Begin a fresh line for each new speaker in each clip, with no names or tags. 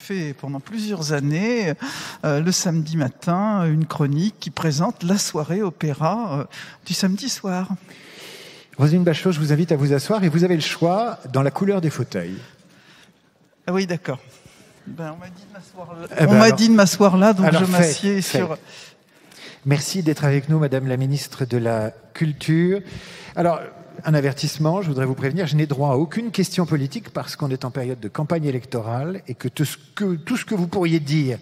fait pendant plusieurs années, le samedi matin, une chronique qui présente la soirée opéra du samedi soir.
Roselyne Bachelot, je vous invite à vous asseoir et vous avez le choix dans la couleur des fauteuils.
Ah oui, d'accord. On m'a dit de m'asseoir là, donc je m'assieds sur...
Merci d'être avec nous, Madame la Ministre de la Culture. Alors, un avertissement, je voudrais vous prévenir, je n'ai droit à aucune question politique parce qu'on est en période de campagne électorale et que tout ce que vous pourriez dire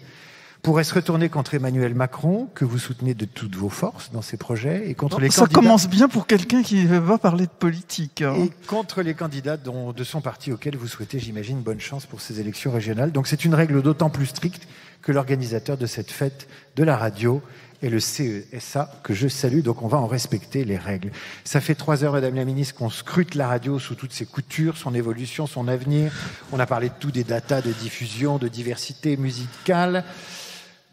pourrait se retourner contre Emmanuel Macron, que vous soutenez de toutes vos forces dans ses projets, et contre les candidats...
Ça commence bien pour quelqu'un qui ne veut pas parler de politique.
Et contre les candidats de son parti auquel vous souhaitez, j'imagine, bonne chance pour ces élections régionales. Donc c'est une règle d'autant plus stricte que l'organisateur de cette fête de la radio et le CESA, que je salue, donc on va en respecter les règles. Ça fait 3 heures, Madame la Ministre, qu'on scrute la radio sous toutes ses coutures, son évolution, son avenir. On a parlé de tout, des datas de diffusion, de diversité musicale.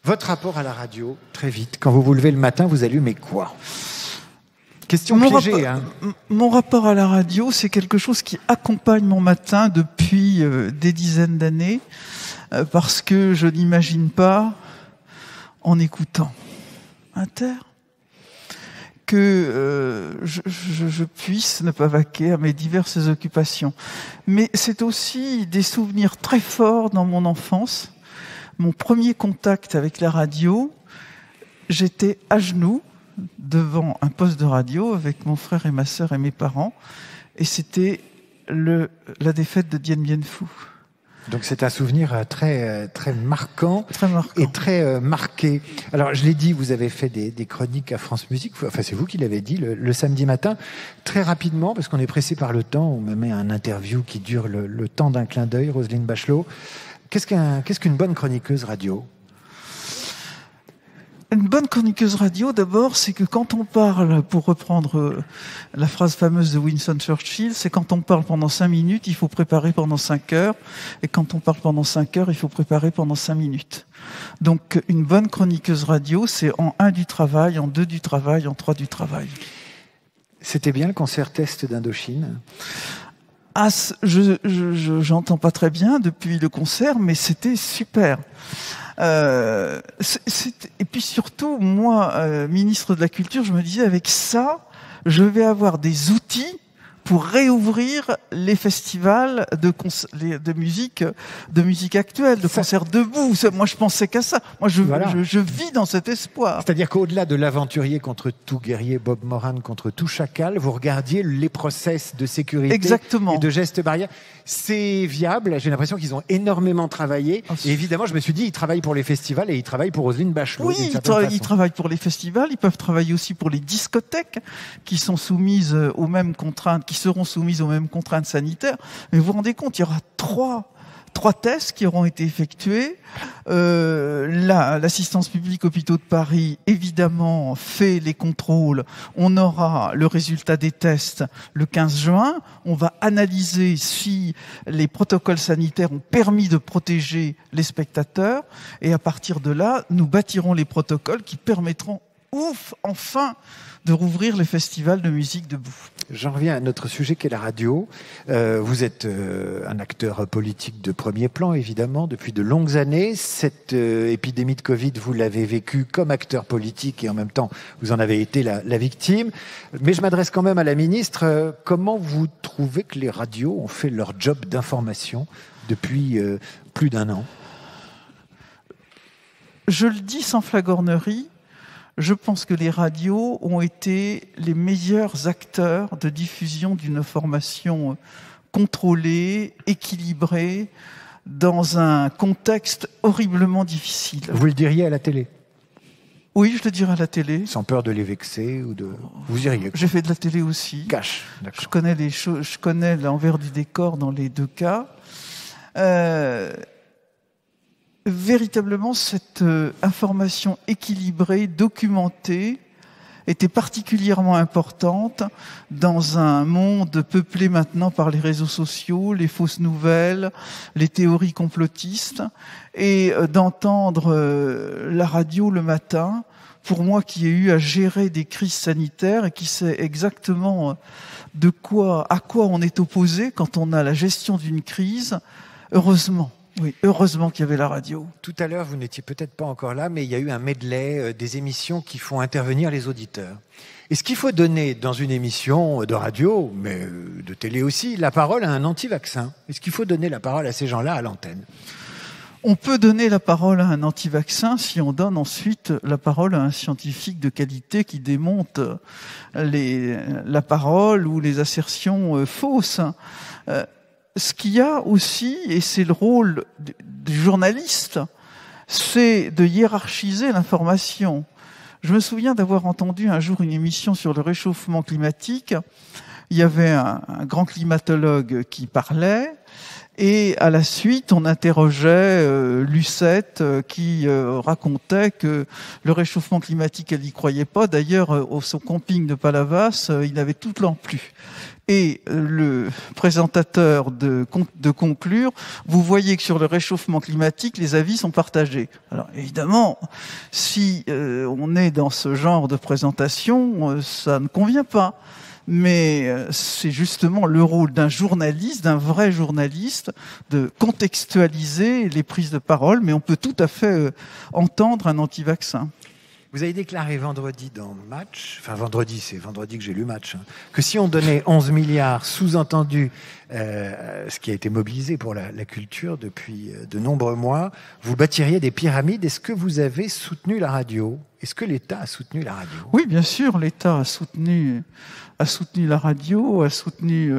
Votre rapport à la radio, très vite, quand vous vous levez le matin, vous allumez quoi? Question piégée, hein.
Mon rapport à la radio, c'est quelque chose qui accompagne mon matin depuis des dizaines d'années, parce que je n'imagine pas, en écoutant Inter, que je puisse ne pas vaquer à mes diverses occupations. Mais c'est aussi des souvenirs très forts dans mon enfance. Mon premier contact avec la radio, j'étais à genoux devant un poste de radio avec mon frère et ma sœur et mes parents, et c'était la défaite de Dien Bien Phu.
Donc c'est un souvenir très marquant,
et
très marqué. Alors je l'ai dit, vous avez fait des chroniques à France Musique, enfin c'est vous qui l'avez dit, le samedi matin, très rapidement, parce qu'on est pressé par le temps, on me met un interview qui dure le temps d'un clin d'œil, Roselyne Bachelot. Qu'est-ce qu'une bonne chroniqueuse radio ?
Une bonne chroniqueuse radio, d'abord, c'est que quand on parle, pour reprendre la phrase fameuse de Winston Churchill, c'est quand on parle pendant 5 minutes, il faut préparer pendant 5 heures, et quand on parle pendant 5 heures, il faut préparer pendant 5 minutes. Donc, une bonne chroniqueuse radio, c'est en 1 du travail, en 2 du travail, en 3 du travail.
C'était bien le concert test d'Indochine ?
J'entends pas très bien depuis le concert, mais c'était super. Et puis surtout, moi, ministre de la Culture, je me disais, avec ça, je vais avoir des outils pour réouvrir les festivals de musique actuelle, de concerts debout. Moi, je pensais qu'à ça. Moi, je vis dans cet espoir.
C'est-à-dire qu'au-delà de l'aventurier contre tout guerrier, Bob Moran contre tout chacal, vous regardiez les process de sécurité.
Exactement.
Et de gestes barrières. C'est viable. J'ai l'impression qu'ils ont énormément travaillé. Et évidemment, je me suis dit, ils travaillent pour les festivals et ils travaillent pour Roselyne Bachelot.
Oui, ils travaillent pour les festivals. Ils peuvent travailler aussi pour les discothèques qui sont soumises aux mêmes contraintes, qui seront soumises aux mêmes contraintes sanitaires. Mais vous vous rendez compte, il y aura trois tests qui auront été effectués. L'assistance publique Hôpitaux de Paris, évidemment, fait les contrôles. On aura le résultat des tests le 15 juin. On va analyser si les protocoles sanitaires ont permis de protéger les spectateurs. Et à partir de là, nous bâtirons les protocoles qui permettront, enfin, de rouvrir les festivals de musique debout.
J'en reviens à notre sujet qui est la radio. Vous êtes un acteur politique de premier plan, évidemment, depuis de longues années. Cette épidémie de Covid, vous l'avez vécue comme acteur politique et en même temps, vous en avez été la victime. Mais je m'adresse quand même à la ministre. Comment vous trouvez que les radios ont fait leur job d'information depuis plus d'1 an ?
Je le dis sans flagornerie. Je pense que les radios ont été les meilleurs acteurs de diffusion d'une information contrôlée, équilibrée, dans un contexte horriblement difficile.
Vous le diriez à la télé ?
Oui, je le dirais à la télé.
Sans peur de les vexer ou de... Vous iriez ?
J'ai fait de la télé aussi.
Cache, d'accord.
Je connais les choses, je connais l'envers du décor dans les 2 cas. Véritablement, cette information équilibrée, documentée, était particulièrement importante dans un monde peuplé maintenant par les réseaux sociaux, les fausses nouvelles, les théories complotistes, et d'entendre la radio le matin, pour moi qui ai eu à gérer des crises sanitaires et qui sait exactement à quoi on est opposé quand on a la gestion d'une crise, heureusement. Oui, heureusement qu'il y avait la radio.
Tout à l'heure, vous n'étiez peut-être pas encore là, mais il y a eu un medley des émissions qui font intervenir les auditeurs. Est-ce qu'il faut donner dans une émission de radio, mais de télé aussi, la parole à un anti-vaccin? Est-ce qu'il faut donner la parole à ces gens-là à l'antenne?
On peut donner la parole à un anti-vaccin si on donne ensuite la parole à un scientifique de qualité qui démonte la parole ou les assertions fausses. Ce qu'il y a aussi, et c'est le rôle du journaliste, c'est de hiérarchiser l'information. Je me souviens d'avoir entendu un jour une émission sur le réchauffement climatique. Il y avait un grand climatologue qui parlait. Et à la suite, on interrogeait Lucette qui racontait que le réchauffement climatique, elle n'y croyait pas. D'ailleurs, au son camping de Palavas, il avait toute l'amplu. Et le présentateur de conclure, vous voyez que sur le réchauffement climatique, les avis sont partagés. Alors évidemment, si on est dans ce genre de présentation, ça ne convient pas. Mais c'est justement le rôle d'un journaliste, d'un vrai journaliste, de contextualiser les prises de parole, mais on peut tout à fait entendre un anti-vaccin.
Vous avez déclaré vendredi dans Match, enfin vendredi, c'est vendredi que j'ai lu Match, que si on donnait 11 milliards, sous-entendu ce qui a été mobilisé pour la culture depuis de nombreux mois, vous bâtiriez des pyramides. Est-ce que vous avez soutenu la radio? Est-ce que l'État a soutenu la radio?
Oui, bien sûr, l'État a soutenu la radio, a soutenu...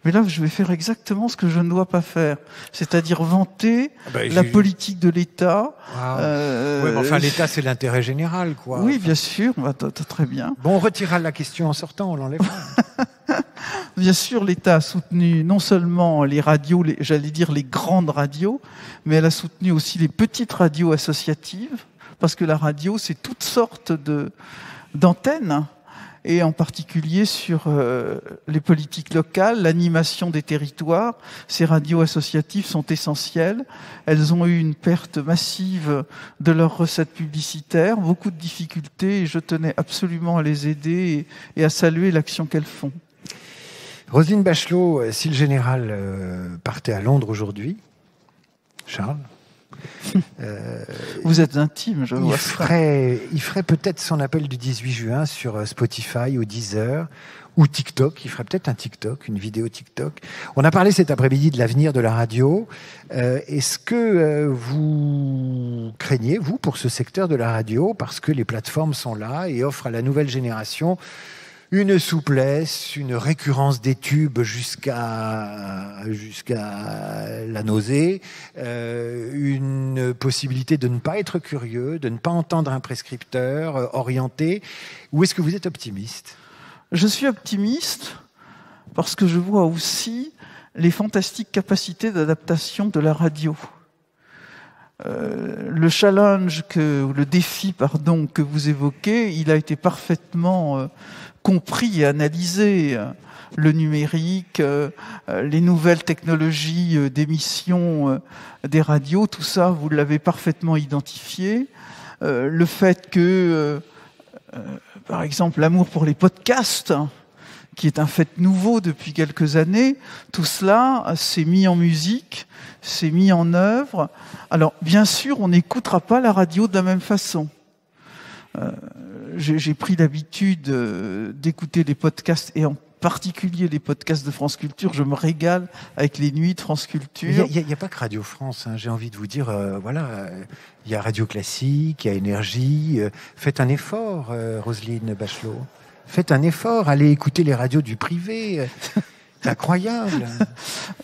Mais là, je vais faire exactement ce que je ne dois pas faire, c'est-à-dire vanter la politique de l'État.
Wow. Oui, mais enfin, l'État, c'est l'intérêt général, quoi.
Oui, bien sûr, très bien.
Bon, on retirera la question en sortant, on l'enlèvera.
Bien sûr, l'État a soutenu non seulement les radios, j'allais dire les grandes radios, mais elle a soutenu aussi les petites radios associatives, parce que la radio, c'est toutes sortes d'antennes, et en particulier sur les politiques locales, l'animation des territoires. Ces radios associatives sont essentielles. Elles ont eu une perte massive de leurs recettes publicitaires, beaucoup de difficultés, et je tenais absolument à les aider et à saluer l'action qu'elles font.
Roselyne Bachelot, si le général partait à Londres aujourd'hui, Charles,
vous êtes intime, je vois ça.
Il ferait peut-être son appel du 18 juin sur Spotify ou Deezer ou TikTok. Il ferait peut-être un TikTok, une vidéo TikTok. On a parlé cet après-midi de l'avenir de la radio. Est-ce que vous craignez, vous, pour ce secteur de la radio, parce que les plateformes sont là et offrent à la nouvelle génération une souplesse, une récurrence des tubes jusqu'à la nausée, une possibilité de ne pas être curieux, de ne pas entendre un prescripteur orienté? Ou est-ce que vous êtes optimiste?
Je suis optimiste parce que je vois aussi les fantastiques capacités d'adaptation de la radio. Le défi que vous évoquez, il a été parfaitement compris et analysé. Le numérique, les nouvelles technologies d'émission des radios, tout ça, vous l'avez parfaitement identifié. Le fait que, par exemple, l'amour pour les podcasts, qui est un fait nouveau depuis quelques années, tout cela s'est mis en musique, s'est mis en œuvre. Alors, bien sûr, on n'écoutera pas la radio de la même façon. J'ai pris l'habitude d'écouter les podcasts, et en particulier les podcasts de France Culture. Je me régale avec les nuits de France Culture.
Il n'y a pas que Radio France, hein. J'ai envie de vous dire, il y a Radio Classique, il y a Énergie. Faites un effort, Roselyne Bachelot. Faites un effort, allez écouter les radios du privé. C'est incroyable.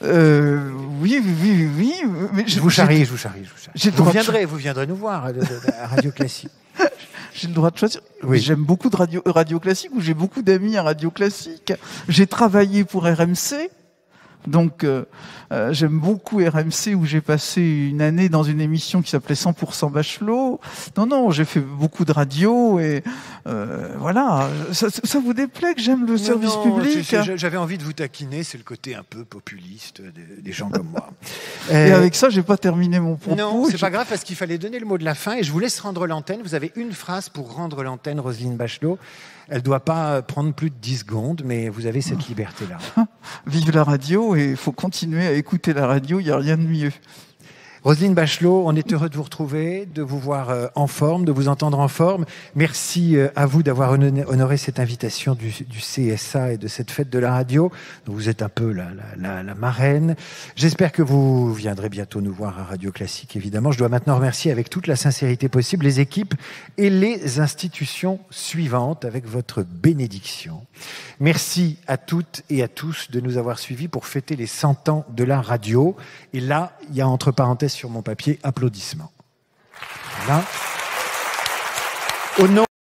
Oui. Mais
je vous charrie. Vous viendrez nous voir à Radio Classique.
J'ai le droit de choisir. Oui. J'aime beaucoup de radio classique, où j'ai beaucoup d'amis à Radio Classique. J'ai travaillé pour RMC. Donc, j'aime beaucoup RMC, où j'ai passé une année dans une émission qui s'appelait 100% Bachelot. Non, j'ai fait beaucoup de radio et voilà. Ça vous déplaît que j'aime le service public?
J'avais envie de vous taquiner, c'est le côté un peu populiste des gens comme moi.
Et avec ça, j'ai pas terminé mon propos.
Non, c'est pas grave, parce qu'il fallait donner le mot de la fin et je vous laisse rendre l'antenne. Vous avez une phrase pour rendre l'antenne, Roselyne Bachelot. Elle ne doit pas prendre plus de 10 secondes, mais vous avez cette liberté-là.
Vive la radio, et il faut continuer à écouter la radio, il n'y a rien de mieux.
Roselyne Bachelot, on est heureux de vous retrouver, de vous voir en forme, de vous entendre en forme. Merci à vous d'avoir honoré cette invitation du CSA et de cette fête de la radio. Vous êtes un peu la marraine. J'espère que vous viendrez bientôt nous voir à Radio Classique, évidemment. Je dois maintenant remercier avec toute la sincérité possible les équipes et les institutions suivantes avec votre bénédiction. Merci à toutes et à tous de nous avoir suivis pour fêter les 100 ans de la radio. Et là, il y a entre parenthèses sur mon papier, applaudissements. Voilà. Au nom